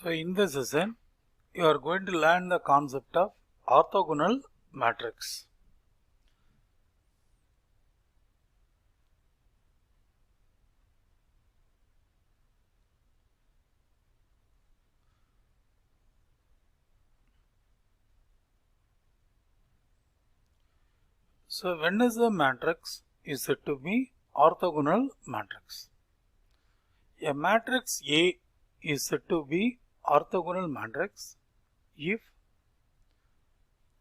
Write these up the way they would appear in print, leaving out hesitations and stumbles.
So in this session, you are going to learn the concept of orthogonal matrix. So when is the matrix is said to be orthogonal matrix? A matrix A is said to be orthogonal matrix if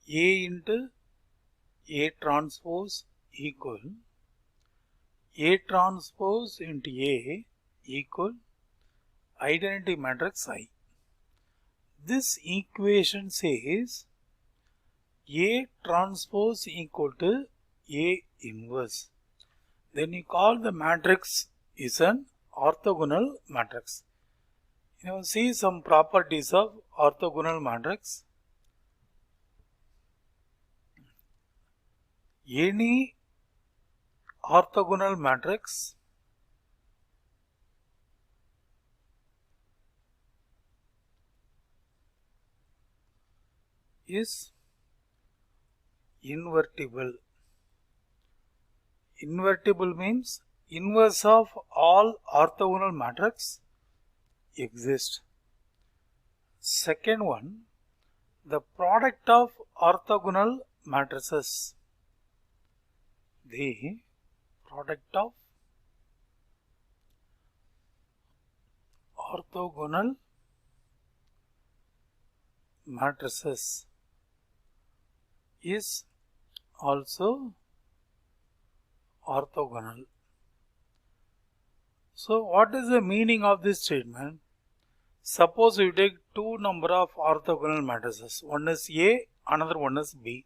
A into A transpose equal A transpose into A equal identity matrix I. This equation says A transpose equal to A inverse. Then you call the matrix is an orthogonal matrix. You see some properties of orthogonal matrix. Any orthogonal matrix is invertible. Invertible means inverse of all orthogonal matrix exist. Second one, the product of orthogonal matrices. The product of orthogonal matrices is also orthogonal. So what is the meaning of this statement? Suppose you take two number of orthogonal matrices. One is A, another one is B.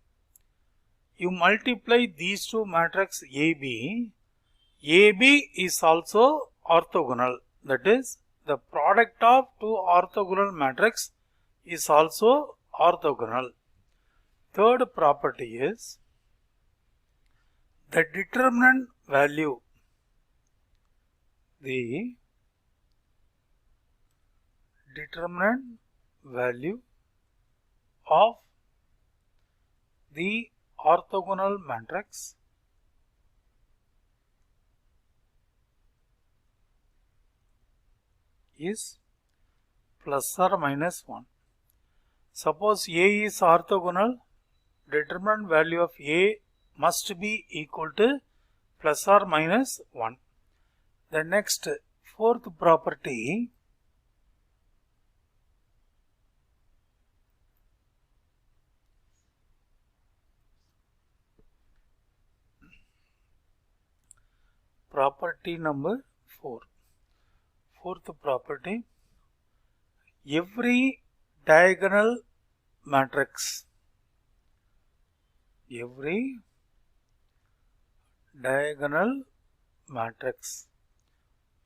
You multiply these two matrices AB. AB is also orthogonal. That is, the product of two orthogonal matrix is also orthogonal. Third property is the determinant value. The determinant value of the orthogonal matrix is plus or minus 1. Suppose A is orthogonal, determinant value of A must be equal to plus or minus 1. The next fourth property, property number 4. Fourth property, every diagonal matrix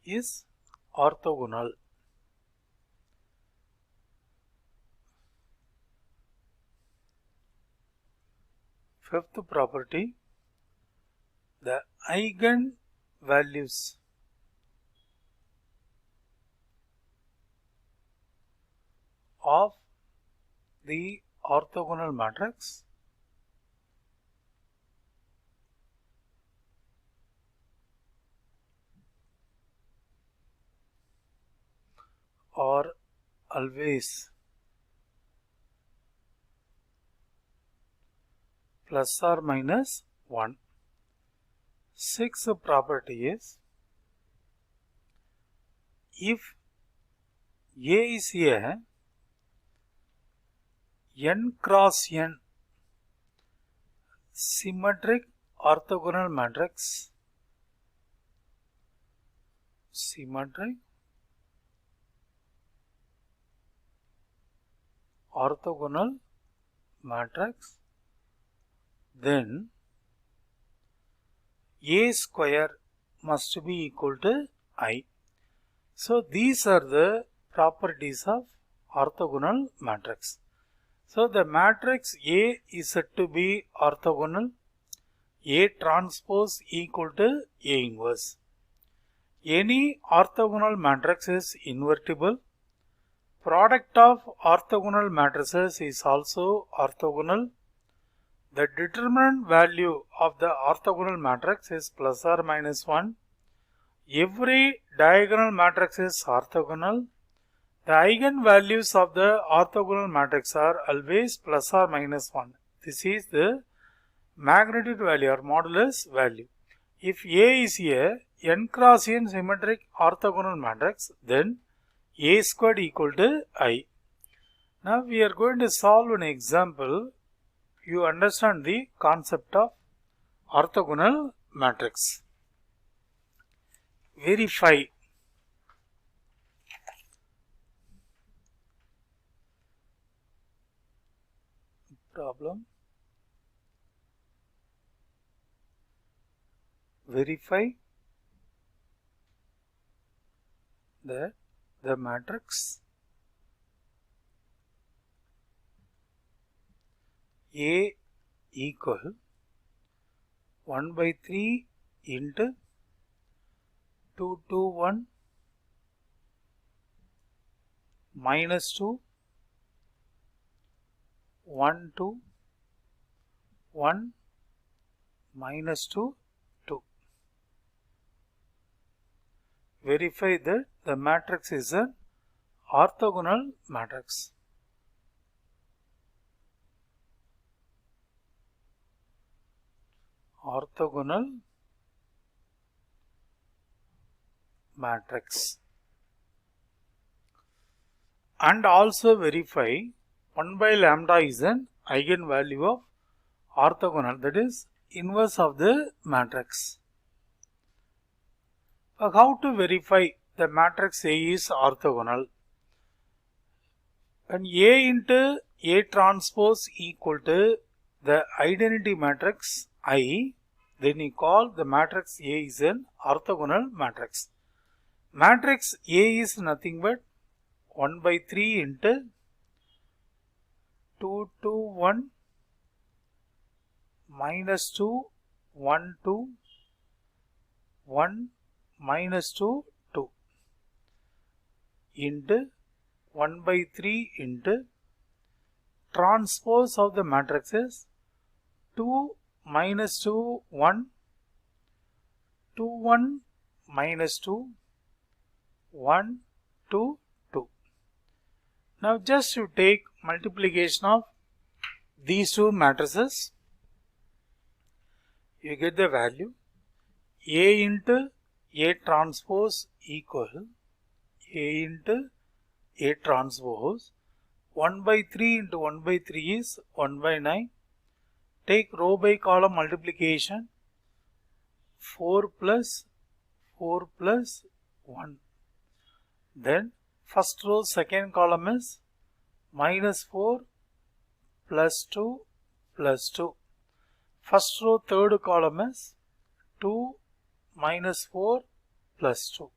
is orthogonal. Fifth property, the eigenvalues of the orthogonal matrix are always plus or minus 1. Sixth property is if A is a n cross n symmetric orthogonal matrix, then A square must be equal to I. So these are the properties of orthogonal matrix. So the matrix A is said to be orthogonal. A transpose equal to A inverse. Any orthogonal matrix is invertible. product of orthogonal matrices is also orthogonal. The determinant value of the orthogonal matrix is plus or minus 1. Every diagonal matrix is orthogonal. The eigenvalues of the orthogonal matrix are always plus or minus 1. This is the magnitude value or modulus value. If A is a n cross n symmetric orthogonal matrix, then A squared equal to I. Now we are going to solve an example. You understand the concept of orthogonal matrix. Verify. Problem. Verify that the matrix A equal 1 by 3 into 2 2 1 minus 2 1 2 1 minus 2 2. Verify that the matrix is an orthogonal matrix. Orthogonal matrix. And also verify 1 by lambda is an eigenvalue of orthogonal, that is inverse of the matrix. How to verify the matrix A is orthogonal? When A into A transpose equal to the identity matrix I, then you call the matrix A is an orthogonal matrix. Matrix A is nothing but 1 by 3 into 2 2 1 minus 2 1 2 1 minus 2 2 into 1 by 3 into transpose of the matrix is 2 minus 2 1 2 1 minus 2 1 2 2. Now just you take multiplication of these two matrices, you get the value A into A transpose equal A into A transpose 1 by 3 into 1 by 3 is 1 by 9. Take row by column multiplication, 4 plus 1. Then first row second column is minus 4 plus 2 plus 2. First row third column is 2 minus 4 plus 2.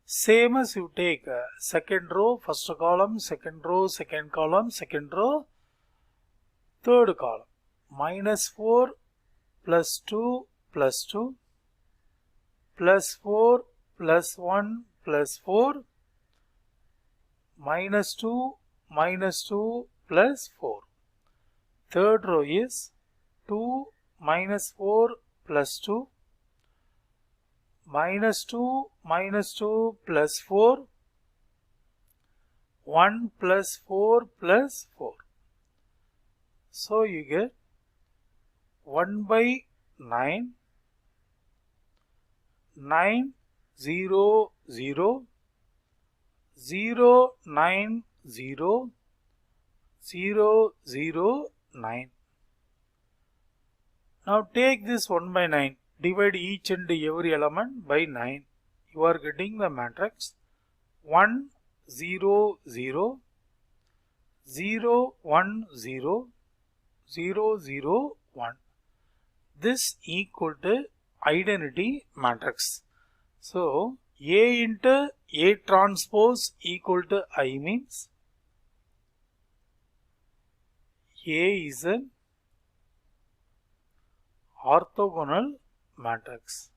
Same as you take second row, first column, second row, second column, second row, third column. Minus 4 plus 2 plus 2 plus 4 plus 1 plus 4 minus 2 plus 4. Third row is 2 minus 4 plus 2 minus 2 plus 4 1 plus 4 plus 4. So you get 1 by 9 9 0 0 0 9 0 0 0 9. Now take this 1 by 9, divide each and every element by 9. You are getting the matrix 1 0 0 0 1 0 0 0 1. This equal to identity matrix. So A into A transpose equal to I means A is an orthogonal matrix.